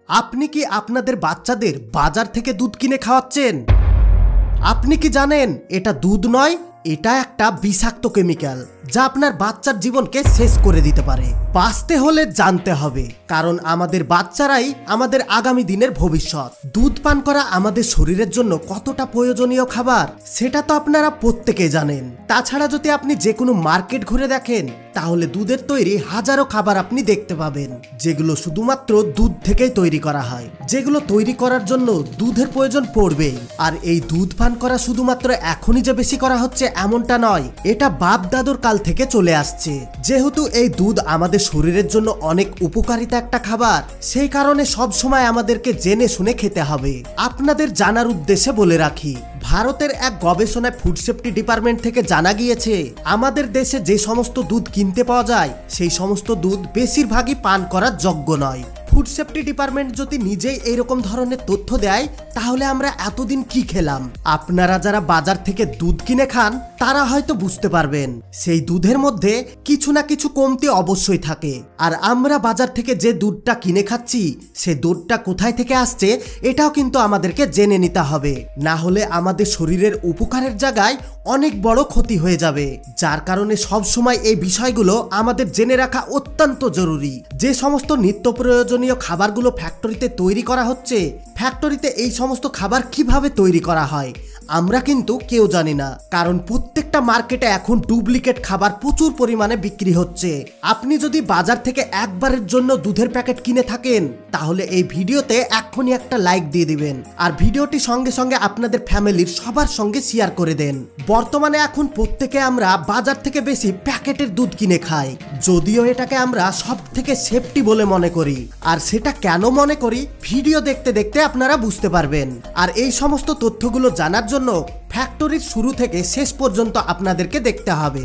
আপনি কি আপনাদের বাচ্চাদের বাজার থেকে দুধ কিনে খাওয়াচ্ছেন? আপনি কি জানেন এটা দুধ নয়, এটা একটা বিষাক্ত কেমিক্যাল যা আপনার বাচ্চার জীবনকে শেষ করে দিতে পারে। বাঁচতে হলে জানতে হবে, কারণ আমাদের বাচ্চারাই আমাদের আগামী দিনের ভবিষ্যৎ। দুধ পান করা আমাদের শরীরের জন্য কতটা প্রয়োজনীয় খাবার সেটা তো আপনারা প্রত্যেকেই জানেন। তাছাড়া যদি আপনি যে কোনো মার্কেট ঘুরে দেখেন তাহলে দুধের তৈরি হাজারো খাবার আপনি দেখতে পাবেন, যেগুলো শুধুমাত্র দুধ থেকেই তৈরি করা হয়, যেগুলো তৈরি করার জন্য দুধের প্রয়োজন পড়বেই। আর এই দুধ পান করা শুধুমাত্র এখনই যে বেশি করা হচ্ছে এমনটা নয়, এটা বাপ দাদুর কাল থেকে চলে আসছে। যেহেতু এই দুধ আমাদের শরীরের জন্য অনেক উপকারিতা একটা খাবার, সেই কারণে সব সময় আমাদেরকে জেনে শুনে খেতে হবে। আপনাদের জানার উদ্দেশ্যে বলে রাখি, ভারতের এক গবেষণায় ফুড সেফটি ডিপার্টমেন্ট থেকে জানা গিয়েছে আমাদের দেশে যে সমস্ত দুধ কিনতে পাওয়া যায় সেই সমস্ত দুধ বেশিরভাগই পান করার যোগ্য নয়। ফুড সেফটি ডিপার্টমেন্ট যদি নিজেই এইরকম ধরনের তথ্য দেয় তাহলে আমরা এতদিন কি খেলাম? আপনারা যারা বাজার থেকে দুধ কিনে খান তারা হয়তো বুঝতে পারবেন সেই দুধের মধ্যে কিছু না কিছু কমতি অবশ্যই থাকে। আর আমরা বাজার থেকে যে দুধটা কিনে খাচ্ছি সে দুধটা কোথায় থেকে আসছে এটাও কিন্তু আমাদেরকে জেনে নিতে হবে, না হলে আমাদের শরীরের উপকারের জায়গায় অনেক বড় ক্ষতি হয়ে যাবে। যার কারণে সব সময় এই বিষয়গুলো আমাদের জেনে রাখা অত্যন্ত জরুরি। যে সমস্ত নিত্য প্রয়োজনীয় খাবারগুলো ফ্যাক্টরিতে তৈরি করা হচ্ছে, ফ্যাক্টরিতে এই সমস্ত খাবার কিভাবে তৈরি করা হয় আমরা কিন্তু কেউ জানি না, কারণ প্রত্যেকটা মার্কেটে এখন ডুপ্লিকেট খাবার প্রচুর পরিমাণে বিক্রি হচ্ছে। আপনি যদি বাজার থেকে একবারের জন্য দুধের প্যাকেট কিনে থাকেন তাহলে এই ভিডিওতে এক্ষুনি একটা লাইক দিয়ে দিবেন, আর ভিডিওটি সঙ্গে সঙ্গে আপনাদের ফ্যামিলির সবার সঙ্গে শেয়ার করে দেন। বর্তমানে এখন প্রত্যেকে আমরা বাজার থেকে বেশি প্যাকেটের দুধ কিনে খাই, যদিও এটাকে আমরা সব থেকে সেফটি বলে মনে করি। আর সেটা কেন মনে করি ভিডিও দেখতে দেখতে আপনারা বুঝতে পারবেন। আর এই সমস্ত তথ্যগুলো জানার জন্য ফ্যাক্টরির শুরু থেকে শেষ পর্যন্ত আপনাদেরকে দেখতে হবে।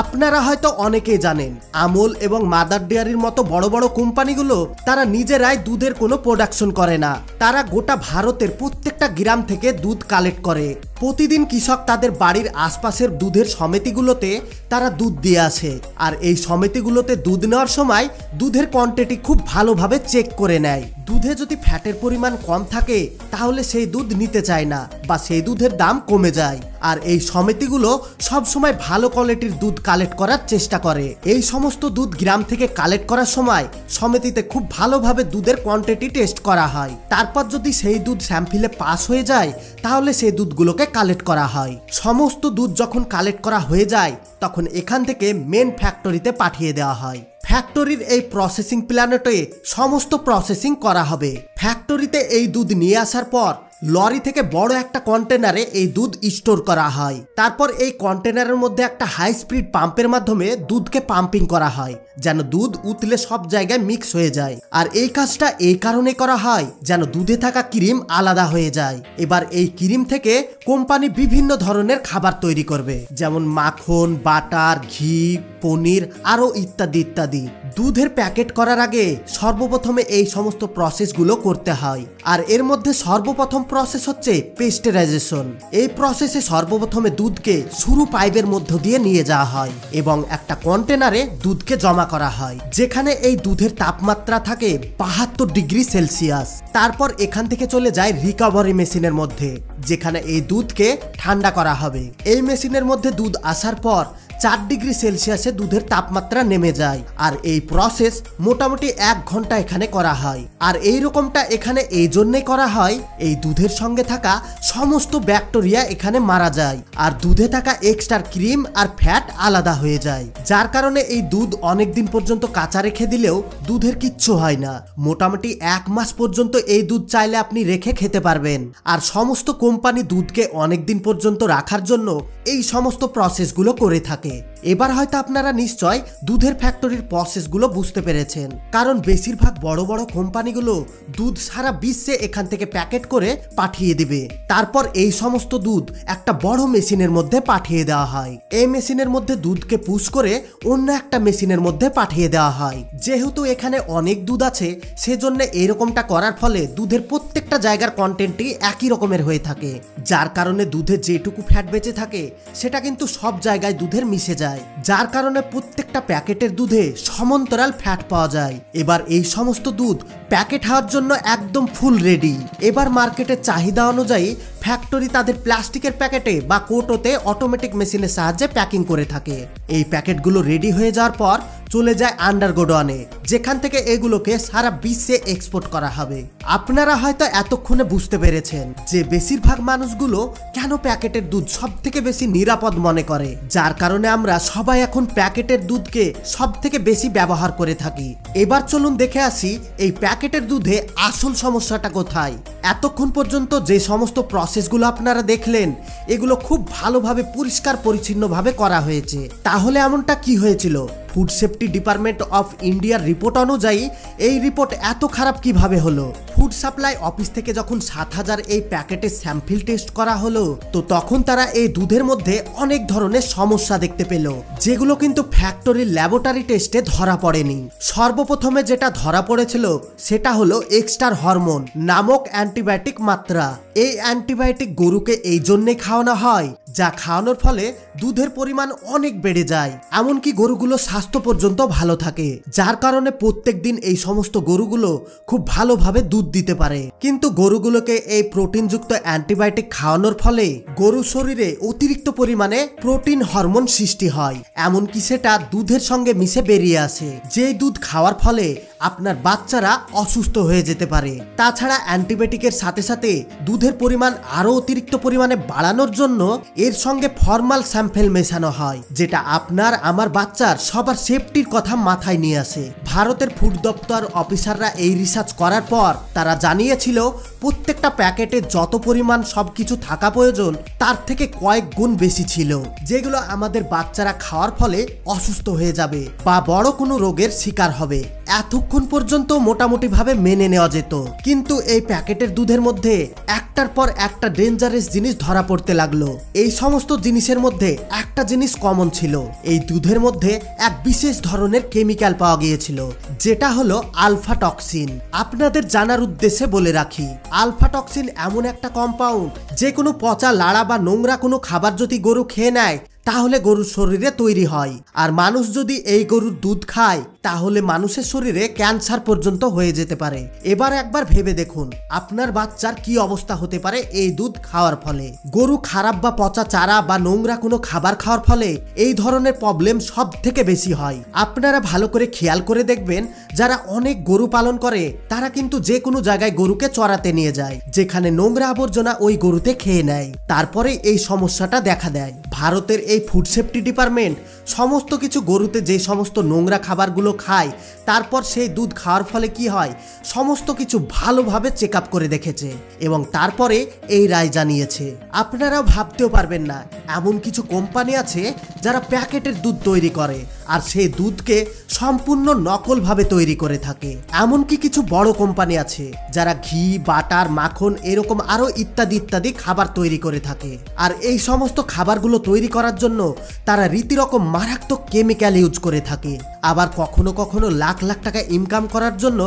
আপনারা হয়তো অনেকেই জানেন আমুল এবং মাদার ডেয়ারির মতো বড় বড় কোম্পানিগুলো তারা নিজেরাই দুধের কোনো প্রোডাকশন করে না। তারা গোটা ভারতের প্রত্যেকটা গ্রাম থেকে দুধ কালেক্ট করে। প্রতিদিন কৃষক তাদের বাড়ির আশপাশের দুধের সমিতিগুলোতে তারা দুধ দিয়ে আসে, আর এই সমিতিগুলোতে দুধ নেওয়ার সময় দুধের কোয়ান্টিটি খুব ভালোভাবে চেক করে নেয়। দুধে যদি ফ্যাটের পরিমাণ কম থাকে তাহলে সেই দুধ নিতে চায় না বা সেই দুধের দাম কমে যায়। আর এই সমিতিগুলো সবসময় ভালো কোয়ালিটির দুধ কালেক্ট করার চেষ্টা করে। এই সমস্ত দুধ গ্রাম থেকে কালেক্ট করার সময় সমিতিতে খুব ভালোভাবে দুধের কোয়ান্টিটি টেস্ট করা হয়। তারপর যদি সেই দুধ স্যাম্পলে পাস হয়ে যায় তাহলে সেই দুধগুলোকে কালেক্ট করা হয়। সমস্ত দুধ যখন কালেক্ট করা হয়ে যায় তখন এখান থেকে মেন ফ্যাক্টরিতে পাঠিয়ে দেওয়া হয়। ফ্যাক্টরির এই প্রসেসিং প্ল্যান্টে সমস্ত প্রসেসিং করা হবে। ফ্যাক্টরিতে এই দুধ নিয়ে আসার পর লরি থেকে বড় একটা কন্টেনারে এই দুধ স্টোর করা হয়। তারপর এই কন্টেনারের মধ্যে একটা হাই স্পিড পাম্পের মাধ্যমে দুধকে পাম্পিং করা হয় যেন দুধ উতলে সব জায়গায় মিক্স হয়ে যায়। আর এই কাজটা এই কারণে করা হয় যেন দুধে থাকা ক্রিম আলাদা হয়ে যায়। এবার এই ক্রিম থেকে কোম্পানি বিভিন্ন ধরনের খাবার তৈরি করবে, যেমন মাখন, বাটার, ঘি, পনির আরও ইত্যাদি ইত্যাদি। দুধের প্যাকেট করার আগে সর্বপ্রথমে এই সমস্ত প্রসেসগুলো করতে হয়। আর এর মধ্যে সর্বপ্রথম প্রসেস হচ্ছে পেস্টারাইজেশন। এই প্রসেসে সর্বপ্রথমে দুধকে সরু পাইপের মধ্য দিয়ে নিয়ে যাওয়া হয় এবং একটা কন্টেনারে দুধকে জমা করা হয়, যেখানে এই দুধের তাপমাত্রা থাকে 72 ডিগ্রি সেলসিয়াস। তারপর এখান থেকে চলে যায় রিকভারি মেশিনের মধ্যে, যেখানে এই দুধকে ঠান্ডা করা হবে। এই মেশিনের মধ্যে দুধ আসার পর 4 ডিগ্রি সেলসিয়াসে দুধের তাপমাত্রা নেমে যায়। আর এই প্রসেস মোটামুটি 1 ঘন্টা এখানে করা হয়। আর এই রকমটা এখানে এই জন্যই করা হয়, এই দুধের সঙ্গে থাকা সমস্ত ব্যাকটেরিয়া এখানে মারা যায় আর দুধে থাকা এক্সট্রা ক্রিম আর ফ্যাট আলাদা হয়ে যায়। যার কারণে এই দুধ অনেক দিন পর্যন্ত কাঁচা রেখে দিলেও দুধের কিচ্ছু হয় না। মোটামুটি 1 মাস পর্যন্ত এই দুধ চাইলে আপনি রেখে খেতে পারবেন। আর সমস্ত কোম্পানি দুধকে অনেক দিন পর্যন্ত রাখার জন্য এই সমস্ত প্রসেসগুলো করে থাকে। এবার হয়তো আপনারা নিশ্চয় দুধের ফ্যাক্টরির প্রসেসগুলো বুঝতে পেরেছেন, কারণ বেশিরভাগ বড় বড় কোম্পানিগুলো দুধ সারা বিশ্বে এখান থেকে প্যাকেট করে পাঠিয়ে দিবে। তারপর এই সমস্ত দুধ একটা বড় মেশিনের মধ্যে পাঠিয়ে দেওয়া হয়। এই মেশিনের মধ্যে দুধকে পুশ করে অন্য একটা মেশিনের মধ্যে পাঠিয়ে দেওয়া হয়। যেহেতু এখানে অনেক দুধ আছে সেজন্য এরকমটা করার ফলে দুধের প্রত্যেকটা জায়গার কন্টেন্টই একই রকমের হয়ে থাকে, যার কারণে দুধের যেটুকু ফ্যাট বেঁচে থাকে সেটা কিন্তু সব জায়গায় দুধের মিশে যায়। যায়, যার কারণে প্রত্যেকটা প্যাকেটের দুধে সমান্তরাল ফ্যাট পাওয়া যায়। এবার এই সমস্ত দুধ প্যাকেট হওয়ার জন্য একদম ফুল রেডি। এবার মার্কেটের চাহিদা অনুযায়ী ফ্যাক্টরি তাদের প্লাস্টিকের প্যাকেটে বা কৌটোতে অটোমেটিক মেশিনের সাহায্যে প্যাকিং করে থাকে। এই প্যাকেটগুলো রেডি হয়ে যাওয়ার পর চলে যায় আন্ডার গোডাউনে, যেখান থেকে এগুলোকে সারা বিশ্বে এক্সপোর্ট করা হবে। আপনারা হয়তো এতক্ষণে বুঝতে পেরেছেন যে বেশিরভাগ মানুষগুলো কেন প্যাকেটের দুধ সব থেকে বেশি নিরাপদ মনে করে, যার কারণে আমরা সবাই এখন প্যাকেটের দুধকে সব থেকে বেশি ব্যবহার করে থাকি। এবার চলুন দেখে আসি এই প্যাকেটের দুধে আসল সমস্যাটা কোথায়। এতক্ষণ পর্যন্ত যে সমস্ত প্রসেসগুলো আপনারা দেখলেন, এগুলো খুব ভালোভাবে পরিষ্কার পরিচ্ছন্নভাবে করা হয়েছে। তাহলে এমনটা কি হয়েছিল? ফুড সেফটি ডিপার্টমেন্ট অফ ইন্ডিয়ার রিপোর্ট অনুযায়ী এই রিপোর্ট এত খারাপ কিভাবে হলো? ফুড সাপ্লাই অফিস থেকে যখন 7,000 এই প্যাকেটের স্যাম্পল টেস্ট করা হলো, তো তখন তারা এই দুধের মধ্যে অনেক ধরনের সমস্যা দেখতে পেল, যেগুলো কিন্তু ফ্যাক্টরির ল্যাবরেটরি টেস্টে ধরা পড়েনি। সর্বপ্রথমে যেটা ধরা পড়েছিল সেটা হলো এক্সট্রা হরমোন নামক অ্যান্টিবায়োটিক মাত্রা। এই অ্যান্টিবায়োটিক গরুকে এই জন্যই খাওয়ানো হয়, যা খাওয়ানোর ফলে দুধের পরিমাণ অনেক বেড়ে যায়, এমনকি গরুগুলো স্বাস্থ্য পর্যন্ত ভালো থাকে, যার কারণে প্রত্যেক দিন এই সমস্ত গরুগুলো খুব ভালোভাবে দুধ দিতে পারে। কিন্তু গরুগুলোকে এই প্রোটিনযুক্ত অ্যান্টিবায়োটিক খাওয়ানোর ফলে গরুর শরীরে অতিরিক্ত পরিমাণে প্রোটিন হরমোন সৃষ্টি হয়, এমনকি সেটা দুধের সঙ্গে মিশে বেরিয়ে আসে, যেই দুধ খাওয়ার ফলে আপনার বাচ্চারা অসুস্থ হয়ে যেতে পারে। তাছাড়া অ্যান্টিবায়োটিকের সাথে সাথে দুধের পরিমাণ আরো অতিরিক্ত পরিমাণে বাড়ানোর জন্য এর সঙ্গে ফর্মাল স্যাম্পল মেশানো হয়, যেটা আপনার আমার বাচ্চার সবার সেফটির কথা মাথায় নিয়ে আসে। ভারতের ফুড দপ্তর অফিসাররা এই রিসার্চ করার পর তারা জানিয়েছিল প্রত্যেকটা প্যাকেটে যত পরিমাণ সবকিছু থাকা প্রয়োজন তার থেকে কয়েক গুণ বেশি ছিল, যেগুলো আমাদের বাচ্চারা খাওয়ার ফলে অসুস্থ হয়ে যাবে বা বড় কোনো রোগের শিকার হবে। এতক্ষণ পর্যন্ত মোটামুটি ভাবে মেনে নেওয়া যেত, কিন্তু এই প্যাকেটের দুধের মধ্যে একটার পর একটা ডেঞ্জারাস জিনিস ধরা পড়তে লাগলো। এই সমস্ত জিনিসের মধ্যে একটা জিনিস কমন ছিল, এই দুধের মধ্যে এক বিশেষ ধরনের কেমিক্যাল পাওয়া গিয়েছিল, যেটা হলো আলফা টক্সিন। আপনাদের জানার উদ্দেশ্যে বলে রাখি, আলফা টক্সিন এমন একটা কম্পাউন্ড, যে কোনো পচা লাড়া বা নোংরা কোনো খাবার যদি গরু খেয়ে নেয় তাহলে গরুর শরীরে তৈরি হয়, আর মানুষ যদি এই গরুর দুধ খায় তাহলে মানুষের শরীরে ক্যান্সার পর্যন্ত হয়ে যেতে পারে। এবার একবার ভেবে দেখুন আপনার বাচ্চার কি অবস্থা হতে পারে এই দুধ খাওয়ার ফলে। গরু খারাপ বা পচা চারা বা নোংরা কোনো খাবার খাওয়ার ফলে এই ধরনের প্রবলেম সব থেকে বেশি হয়। আপনারা ভালো করে খেয়াল করে দেখবেন, যারা অনেক গরু পালন করে তারা কিন্তু যে কোনো জায়গায় গরুকে চড়াতে নিয়ে যায়, যেখানে নোংরা আবর্জনা ওই গরুতে খেয়ে নেয়, তারপরে এই সমস্যাটা দেখা দেয়। ভারতের এই ফুড সেফটি ডিপার্টমেন্ট সমস্ত কিছু গরুতে যে সমস্ত নোংরা খাবারগুলো খায়, তারপর সেই দুধ খাওয়ার ফলে কি হয় সমস্ত কিছু ভালোভাবে চেক আপ করে দেখেছে এবং তারপরে এই রায় জানিয়েছে। আপনারাও ভাবতেও পারবেন না, এমন কিছু কোম্পানি আছে যারা প্যাকেটের দুধ তৈরি করে আর সেই দুধকে সম্পূর্ণ নকলভাবে তৈরি করে থাকে। এমনকি কিছু বড় কোম্পানি আছে যারা ঘি, বাটার, মাখন এরকম আরো ইত্যাদি ইত্যাদি খাবার তৈরি করে থাকে, আর এই সমস্ত খাবারগুলো তৈরি করার জন্য তারা রীতিরকম মারাত্মক কেমিক্যাল ইউজ করে থাকে। আবার কখনো কখনো লাখ লাখ টাকা ইনকাম করার জন্য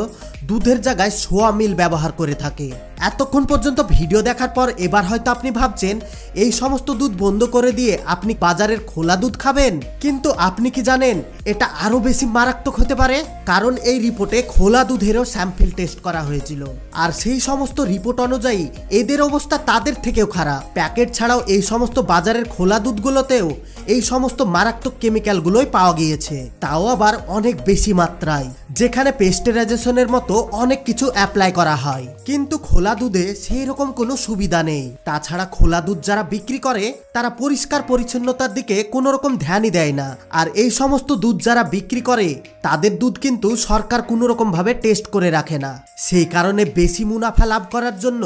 দুধের জায়গায় সোয়া মিল ব্যবহার করে থাকে। এতক্ষণ পর্যন্ত ভিডিও দেখার পর এবার হয়তো আপনি ভাবছেন এই সমস্ত দুধ বন্ধ করে দিয়ে আপনি বাজারের খোলা দুধ খাবেন, কিন্তু আপনি কি জানেন এটা আরো বেশি মারাত্মক হতে পারে? কারণ এই রিপোর্টে খোলা দুধেরও স্যাম্পল টেস্ট করা হয়েছিল, আর সেই সমস্ত রিপোর্ট অনুযায়ী এদের অবস্থা তাদের থেকেও খারাপ। প্যাকেট ছাড়াও এই সমস্ত বাজারের খোলা দুধগুলোতেও এই সমস্ত মারাত্মক কেমিক্যালগুলোই পাওয়া গিয়েছে, তাও আবার অনেক বেশি মাত্রায়, যেখানে পেস্টারাইজেশনের মতো অনেক কিছু অ্যাপ্লাই করা হয়। কিন্তু খোলা দুধে সেই রকম কোনো সুবিধা নেই। তাছাড়া খোলা দুধ যারা বিক্রি করে তারা পরিষ্কার পরিচ্ছন্নতার দিকে কোনো রকম ধ্যানই দেয় না, আর এই সমস্ত দুধ যারা বিক্রি করে তাদের দুধ কিন্তু সরকার কোনো রকম ভাবে টেস্ট করে রাখে না। সেই কারণে বেশি মুনাফা লাভ করার জন্য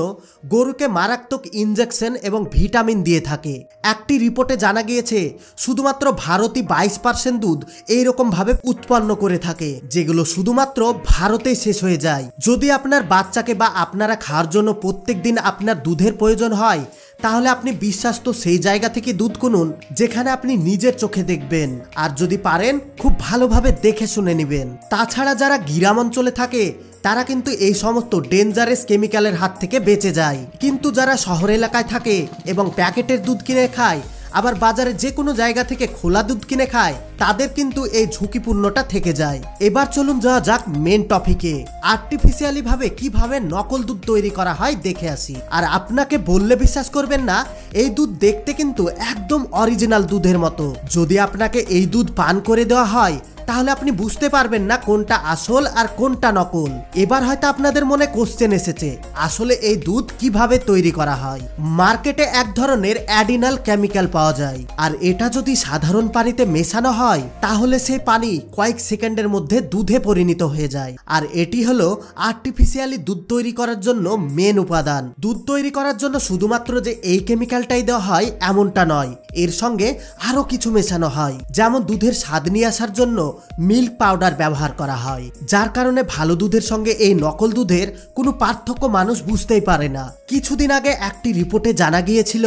গরুকে মারাত্মক ইনজেকশন এবং ভিটামিন দিয়ে থাকে। একটি রিপোর্টে জানা গিয়েছে শুধুমাত্র ভারতই 22% দুধ এইরকম ভাবে উৎপন্ন করে থাকে, যেগুলো শুধুমাত্র ভারতেই শেষ হয়ে যায়। যদি আপনার বাচ্চাকে বা আপনারা খাওয়ার জন্য প্রত্যেক দিন আপনার দুধের প্রয়োজন হয়, তাহলে আপনি বিশ্বাস্ত সেই জায়গা থেকে দুধ কিনুন যেখানে আপনি নিজের চোখে দেখবেন, আর যদি পারেন খুব ভালোভাবে দেখে শুনে নেবেন। তাছাড়া যারা গ্রাম অঞ্চলে থাকে তারা কিন্তু এই সমস্ত ডেঞ্জারাস কেমিক্যালের হাত থেকে বেঁচে যায়, কিন্তু যারা শহর এলাকায় থাকে এবং প্যাকেটের দুধ কিনে খায়, আবার বাজারে যে কোনো জায়গা থেকে খোলা দুধ কিনে খায় তাদের কিন্তু এই ঝুঁকিপূর্ণটা থেকে যায়। এবার চলুন যাওয়া যাক মেন টপিকে। আর্টিফিশিয়ালি ভাবে কিভাবে নকল দুধ তৈরি করা হয় দেখে আসি। আর আপনাকে বললে বিশ্বাস করবেন না, এই দুধ দেখতে কিন্তু একদম অরিজিনাল দুধের মতো। যদি আপনাকে এই দুধ পান করে দেওয়া হয় তাহলে আপনি বুঝতে পারবেন না কোনটা আসল আর কোনটা নকল। এবার হয়তো আপনাদের মনে কোশ্চেন এসেছে, আসলে এই দুধ কিভাবে তৈরি করা হয়। মার্কেটে এক ধরনের অ্যাডিনাল কেমিক্যাল পাওয়া যায়, আর এটা যদি সাধারণ পানিতে মেশানো হয় তাহলে সেই পানি কয়েক সেকেন্ডের মধ্যে দুধে পরিণত হয়ে যায়। আর এটি হলো আর্টিফিশিয়ালি দুধ তৈরি করার জন্য মেন উপাদান। দুধ তৈরি করার জন্য শুধুমাত্র যে এই কেমিক্যালটাই দেওয়া হয় এমনটা নয়, এর সঙ্গে আরো কিছু মেশানো হয়। যেমন দুধের স্বাদ নিয়ে আসার জন্য মিল্ক পাউডার ব্যবহার করা হয়, যার কারণে ভালো দুধের সঙ্গে এই নকল দুধের কোনো পার্থক্য মানুষ বুঝতেই পারে না। কিছুদিন আগে একটি রিপোর্টে জানা গিয়েছিল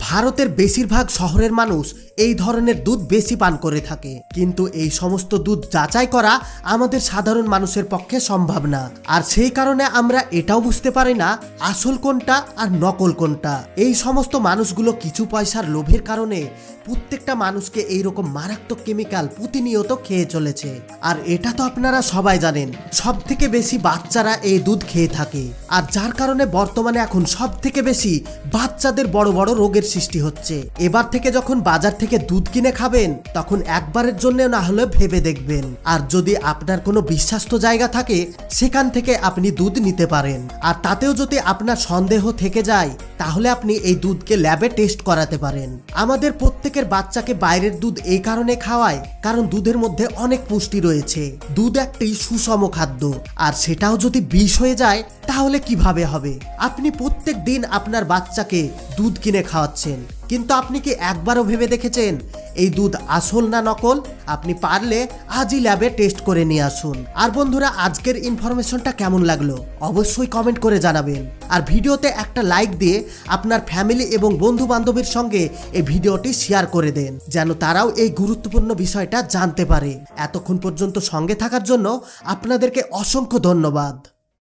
ভারতের বেশিরভাগ শহরের মানুষ এই ধরনের দুধ বেশি পান করে থাকে, কিন্তু এই সমস্ত দুধ যাচাই করা আমাদের সাধারণ মানুষের পক্ষে সম্ভব না। আর সেই কারণে আমরা এটাও বুঝতে পারি না আসল কোনটা আর নকল কোনটা। এই সমস্ত মানুষগুলো কিছু পয়সার লোভের কারণে প্রত্যেকটা মানুষকে এইরকম মারাত্মক কেমিক্যাল প্রতিনিয়ত খেয়ে চলেছে। আর এটা তো আপনারা সবাই জানেন, সব থেকে বেশি বাচ্চারা এই দুধ খেয়ে থাকে। আর যার কারণে বর্তমানে এখন সব থেকে বেশি বাচ্চাদের বড় বড় রোগের সৃষ্টি হচ্ছে। এবার থেকে যখন বাজার থেকে দুধ কিনে খাবেন তখন একবারের জন্য না হলে ভেবে দেখবেন। আর যদি আপনার কোনো বিশ্বাস্ত জায়গা থাকে সেখান থেকে আপনি দুধ নিতে পারেন। আর তাতেও যদি আপনার সন্দেহ থেকে যায় তাহলে আপনি এই দুধকে ল্যাবে টেস্ট করাতে পারেন। আমাদের প্রত্যেকের বাচ্চাকে বাইরের দুধ এই কারণে খাওয়ায় কারণ দুধের মধ্যে অনেক পুষ্টি রয়েছে। দুধ একটি সুষম খাদ্য, আর সেটাও যদি বিষ হয়ে যায় তাহলে কিভাবে হবে। আপনি প্রত্যেক দিন আপনার বাচ্চাকে দুধ কিনে খাওয়াচ্ছেন, কিন্তু আপনি কি একবারও ভেবে দেখেছেন এই দুধ আসল না নকল? আপনি পারলে আজই ল্যাবে টেস্ট করে নিয়ে আসুন। আর বন্ধুরা, আজকের ইনফরমেশনটা কেমন লাগলো অবশ্যই কমেন্ট করে জানাবেন। আর ভিডিওতে একটা লাইক দিয়ে আপনার ফ্যামিলি এবং বন্ধু বান্ধবের সঙ্গে এই ভিডিওটি শেয়ার করে দেন, যেন তারাও এই গুরুত্বপূর্ণ বিষয়টা জানতে পারে। এতক্ষণ পর্যন্ত সঙ্গে থাকার জন্য আপনাদেরকে অসংখ্য ধন্যবাদ।